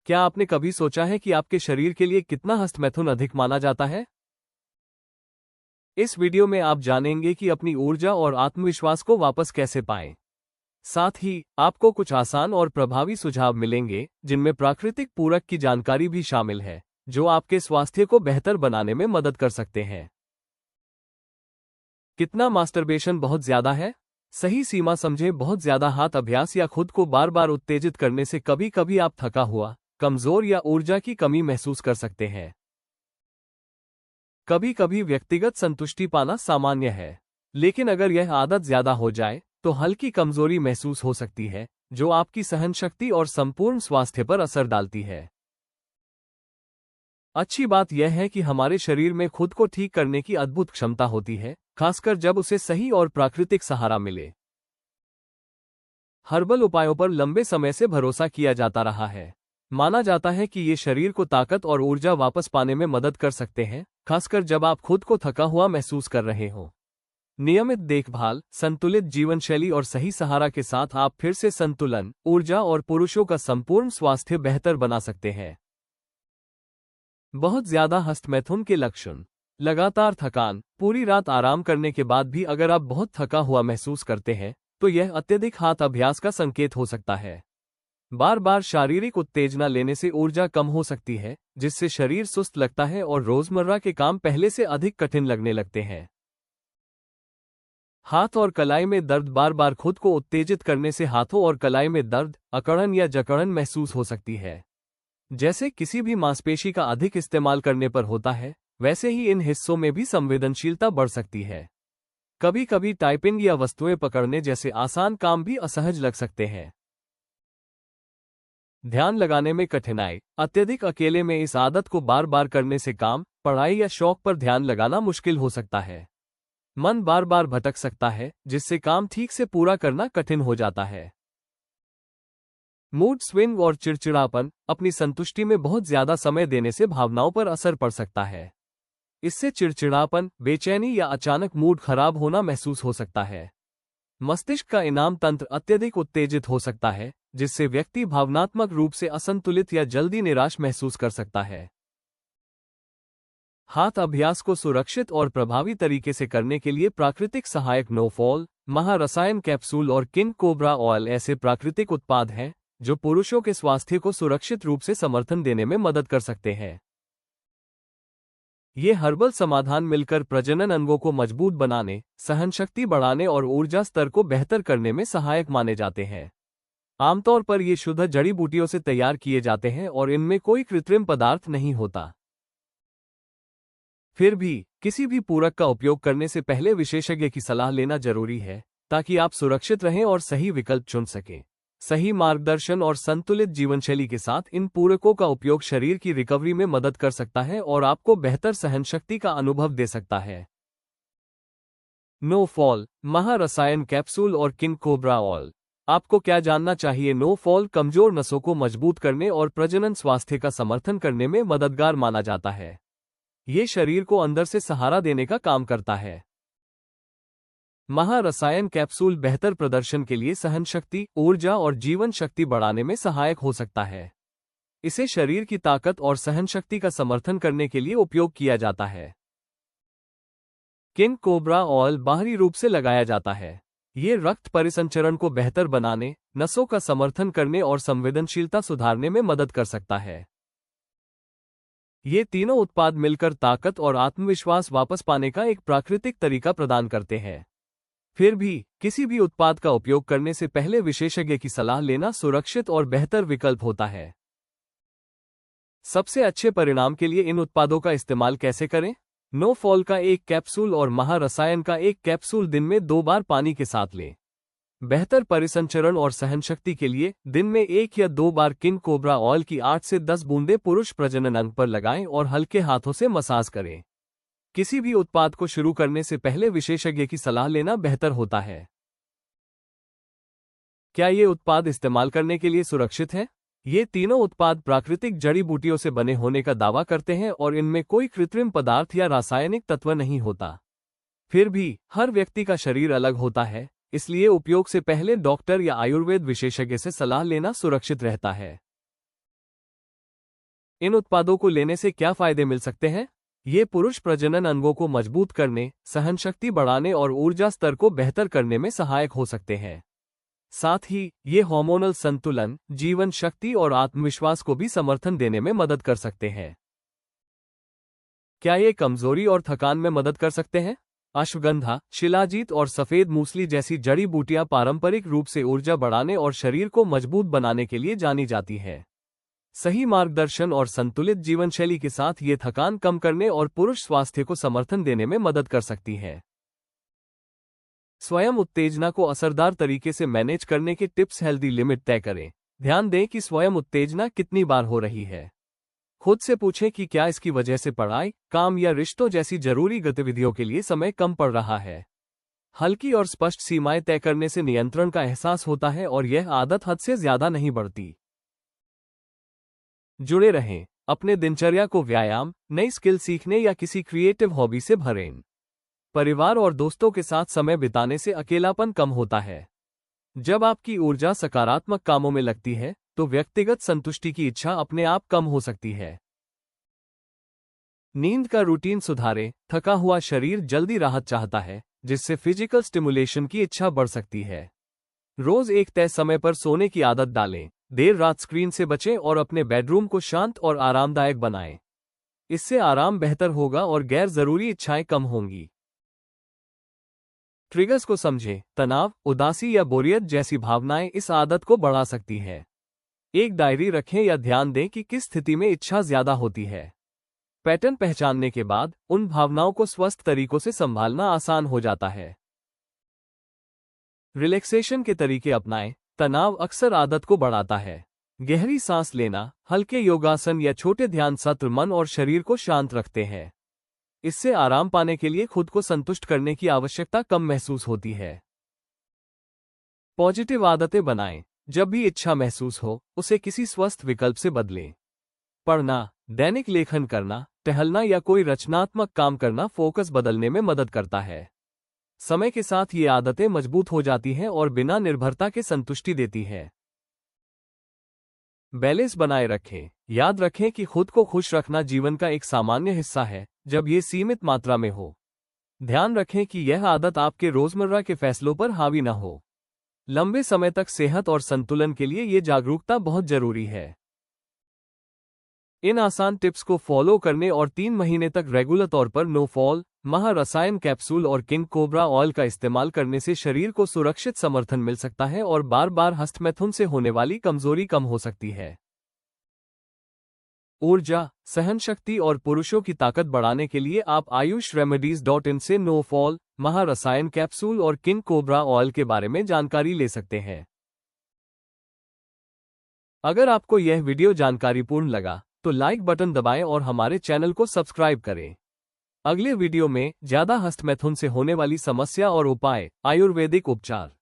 क्या आपने कभी सोचा है कि आपके शरीर के लिए कितना हस्तमैथुन अधिक माना जाता है? इस वीडियो में आप जानेंगे कि अपनी ऊर्जा और आत्मविश्वास को वापस कैसे पाएं। साथ ही आपको कुछ आसान और प्रभावी सुझाव मिलेंगे जिनमें प्राकृतिक पूरक की जानकारी भी शामिल है, जो आपके स्वास्थ्य को बेहतर बनाने में मदद कर सकते हैं। कितना मास्टरबेशन बहुत ज्यादा है? सही सीमा समझें। बहुत ज्यादा हाथ अभ्यास या खुद को बार बार उत्तेजित करने से कभी कभी आप थका हुआ, कमजोर या ऊर्जा की कमी महसूस कर सकते हैं। कभी कभी व्यक्तिगत संतुष्टि पाना सामान्य है, लेकिन अगर यह आदत ज्यादा हो जाए तो हल्की कमजोरी महसूस हो सकती है, जो आपकी सहनशक्ति और संपूर्ण स्वास्थ्य पर असर डालती है। अच्छी बात यह है कि हमारे शरीर में खुद को ठीक करने की अद्भुत क्षमता होती है, खासकर जब उसे सही और प्राकृतिक सहारा मिले। हर्बल उपायों पर लंबे समय से भरोसा किया जाता रहा है। माना जाता है कि ये शरीर को ताकत और ऊर्जा वापस पाने में मदद कर सकते हैं, खासकर जब आप खुद को थका हुआ महसूस कर रहे हो। नियमित देखभाल, संतुलित जीवनशैली और सही सहारा के साथ आप फिर से संतुलन, ऊर्जा और पुरुषों का संपूर्ण स्वास्थ्य बेहतर बना सकते हैं। बहुत ज्यादा हस्तमैथुन के लक्षण। लगातार थकान। पूरी रात आराम करने के बाद भी अगर आप बहुत थका हुआ महसूस करते हैं तो यह अत्यधिक हाथ अभ्यास का संकेत हो सकता है। बार बार शारीरिक उत्तेजना लेने से ऊर्जा कम हो सकती है, जिससे शरीर सुस्त लगता है और रोजमर्रा के काम पहले से अधिक कठिन लगने लगते हैं। हाथ और कलाई में दर्द। बार बार खुद को उत्तेजित करने से हाथों और कलाई में दर्द, अकड़न या जकड़न महसूस हो सकती है। जैसे किसी भी मांसपेशी का अधिक इस्तेमाल करने पर होता है, वैसे ही इन हिस्सों में भी संवेदनशीलता बढ़ सकती है। कभी कभी टाइपिंग या वस्तुएं पकड़ने जैसे आसान काम भी असहज लग सकते हैं। ध्यान लगाने में कठिनाई। अत्यधिक अकेले में इस आदत को बार बार करने से काम, पढ़ाई या शौक पर ध्यान लगाना मुश्किल हो सकता है। मन बार बार भटक सकता है, जिससे काम ठीक से पूरा करना कठिन हो जाता है। मूड स्विंग और चिड़चिड़ापन। अपनी संतुष्टि में बहुत ज्यादा समय देने से भावनाओं पर असर पड़ सकता है। इससे चिड़चिड़ापन, बेचैनी या अचानक मूड खराब होना महसूस हो सकता है। मस्तिष्क का इनाम तंत्र अत्यधिक उत्तेजित हो सकता है, जिससे व्यक्ति भावनात्मक रूप से असंतुलित या जल्दी निराश महसूस कर सकता है। हाथ अभ्यास को सुरक्षित और प्रभावी तरीके से करने के लिए प्राकृतिक सहायक नो-फॉल, महारसायन कैप्सूल और किंग कोबरा ऑयल ऐसे प्राकृतिक उत्पाद हैं जो पुरुषों के स्वास्थ्य को सुरक्षित रूप से समर्थन देने में मदद कर सकते हैं। ये हर्बल समाधान मिलकर प्रजनन अंगों को मजबूत बनाने, सहनशक्ति बढ़ाने और ऊर्जा स्तर को बेहतर करने में सहायक माने जाते हैं। आमतौर पर ये शुद्ध जड़ी बूटियों से तैयार किए जाते हैं और इनमें कोई कृत्रिम पदार्थ नहीं होता। फिर भी किसी भी पूरक का उपयोग करने से पहले विशेषज्ञ की सलाह लेना जरूरी है, ताकि आप सुरक्षित रहें और सही विकल्प चुन सकें। सही मार्गदर्शन और संतुलित जीवनशैली के साथ इन पूरकों का उपयोग शरीर की रिकवरी में मदद कर सकता है और आपको बेहतर सहनशक्ति का अनुभव दे सकता है। नो-फॉल, महारसायन कैप्सूल और किंग कोबरा ऑयल। आपको क्या जानना चाहिए? नो-फॉल कमजोर नसों को मजबूत करने और प्रजनन स्वास्थ्य का समर्थन करने में मददगार माना जाता है। ये शरीर को अंदर से सहारा देने का काम करता है। महारसायन कैप्सूल बेहतर प्रदर्शन के लिए सहनशक्ति, ऊर्जा और जीवन शक्ति बढ़ाने में सहायक हो सकता है। इसे शरीर की ताकत और सहनशक्ति का समर्थन करने के लिए उपयोग किया जाता है। किंग कोबरा ऑयल बाहरी रूप से लगाया जाता है। ये रक्त परिसंचरण को बेहतर बनाने, नसों का समर्थन करने और संवेदनशीलता सुधारने में मदद कर सकता है। ये तीनों उत्पाद मिलकर ताकत और आत्मविश्वास वापस पाने का एक प्राकृतिक तरीका प्रदान करते हैं। फिर भी किसी भी उत्पाद का उपयोग करने से पहले विशेषज्ञ की सलाह लेना सुरक्षित और बेहतर विकल्प होता है। सबसे अच्छे परिणाम के लिए इन उत्पादों का इस्तेमाल कैसे करें? नो-फॉल का एक कैप्सूल और महारसायन का एक कैप्सूल दिन में 2 बार पानी के साथ लें। बेहतर परिसंचरण और सहनशक्ति के लिए दिन में 1 या 2 बार किंग कोबरा ऑयल की 8 से 10 बूंदें पुरुष प्रजनन अंग पर लगाएं और हल्के हाथों से मसाज करें। किसी भी उत्पाद को शुरू करने से पहले विशेषज्ञ की सलाह लेना बेहतर होता है। क्या ये उत्पाद इस्तेमाल करने के लिए सुरक्षित है? ये तीनों उत्पाद प्राकृतिक जड़ी बूटियों से बने होने का दावा करते हैं और इनमें कोई कृत्रिम पदार्थ या रासायनिक तत्व नहीं होता। फिर भी हर व्यक्ति का शरीर अलग होता है, इसलिए उपयोग से पहले डॉक्टर या आयुर्वेद विशेषज्ञ से सलाह लेना सुरक्षित रहता है। इन उत्पादों को लेने से क्या फायदे मिल सकते हैं? ये पुरुष प्रजनन अंगों को मजबूत करने, सहनशक्ति बढ़ाने और ऊर्जा स्तर को बेहतर करने में सहायक हो सकते हैं। साथ ही ये हार्मोनल संतुलन, जीवन शक्ति और आत्मविश्वास को भी समर्थन देने में मदद कर सकते हैं। क्या ये कमजोरी और थकान में मदद कर सकते हैं? अश्वगंधा, शिलाजीत और सफेद मूसली जैसी जड़ी बूटियां पारंपरिक रूप से ऊर्जा बढ़ाने और शरीर को मजबूत बनाने के लिए जानी जाती है। सही मार्गदर्शन और संतुलित जीवनशैली के साथ ये थकान कम करने और पुरुष स्वास्थ्य को समर्थन देने में मदद कर सकती है। स्वयं उत्तेजना को असरदार तरीके से मैनेज करने के टिप्स। हेल्दी लिमिट तय करें। ध्यान दें कि स्वयं उत्तेजना कितनी बार हो रही है। खुद से पूछें कि क्या इसकी वजह से पढ़ाई, काम या रिश्तों जैसी जरूरी गतिविधियों के लिए समय कम पड़ रहा है। हल्की और स्पष्ट सीमाएं तय करने से नियंत्रण का एहसास होता है और यह आदत हद से ज्यादा नहीं बढ़ती। जुड़े रहें। अपने दिनचर्या को व्यायाम, नई स्किल सीखने या किसी क्रिएटिव हॉबी से भरें। परिवार और दोस्तों के साथ समय बिताने से अकेलापन कम होता है। जब आपकी ऊर्जा सकारात्मक कामों में लगती है तो व्यक्तिगत संतुष्टि की इच्छा अपने आप कम हो सकती है। नींद का रूटीन सुधारें। थका हुआ शरीर जल्दी राहत चाहता है, जिससे फिजिकल स्टिमुलेशन की इच्छा बढ़ सकती है। रोज एक तय समय पर सोने की आदत डालें। देर रात स्क्रीन से बचें और अपने बेडरूम को शांत और आरामदायक बनाएं। इससे आराम बेहतर होगा और गैर जरूरी इच्छाएं कम होंगी। ट्रिगर्स को समझें। तनाव, उदासी या बोरियत जैसी भावनाएं इस आदत को बढ़ा सकती है। एक डायरी रखें या ध्यान दें कि किस स्थिति में इच्छा ज्यादा होती है। पैटर्न पहचानने के बाद उन भावनाओं को स्वस्थ तरीकों से संभालना आसान हो जाता है। रिलैक्सेशन के तरीके अपनाएं। तनाव अक्सर आदत को बढ़ाता है। गहरी सांस लेना, हल्के योगासन या छोटे ध्यान सत्र मन और शरीर को शांत रखते हैं। इससे आराम पाने के लिए खुद को संतुष्ट करने की आवश्यकता कम महसूस होती है। पॉजिटिव आदतें बनाएं। जब भी इच्छा महसूस हो, उसे किसी स्वस्थ विकल्प से बदलें। पढ़ना, दैनिक लेखन करना, टहलना या कोई रचनात्मक काम करना फोकस बदलने में मदद करता है। समय के साथ ये आदतें मजबूत हो जाती हैं और बिना निर्भरता के संतुष्टि देती है। बैलेंस बनाए रखें। याद रखें कि खुद को खुश रखना जीवन का एक सामान्य हिस्सा है, जब ये सीमित मात्रा में हो। ध्यान रखें कि यह आदत आपके रोजमर्रा के फैसलों पर हावी न हो। लंबे समय तक सेहत और संतुलन के लिए ये जागरूकता बहुत जरूरी है। इन आसान टिप्स को फॉलो करने और 3 महीने तक रेगुलर तौर पर नो फॉल, महारसायन कैप्सूल और किंग कोबरा ऑयल का इस्तेमाल करने से शरीर को सुरक्षित समर्थन मिल सकता है और बार बार हस्तमैथुन से होने वाली कमजोरी कम हो सकती है। ऊर्जा, सहनशक्ति और पुरुषों की ताकत बढ़ाने के लिए आप ayushremedies.in से नो फॉल, महारसायन कैप्सूल और किंग कोबरा ऑयल के बारे में जानकारी ले सकते हैं। अगर आपको यह वीडियो जानकारीपूर्ण लगा तो लाइक बटन दबाएं और हमारे चैनल को सब्सक्राइब करें। अगले वीडियो में ज्यादा हस्तमैथुन से होने वाली समस्या और उपाय, आयुर्वेदिक उपचार।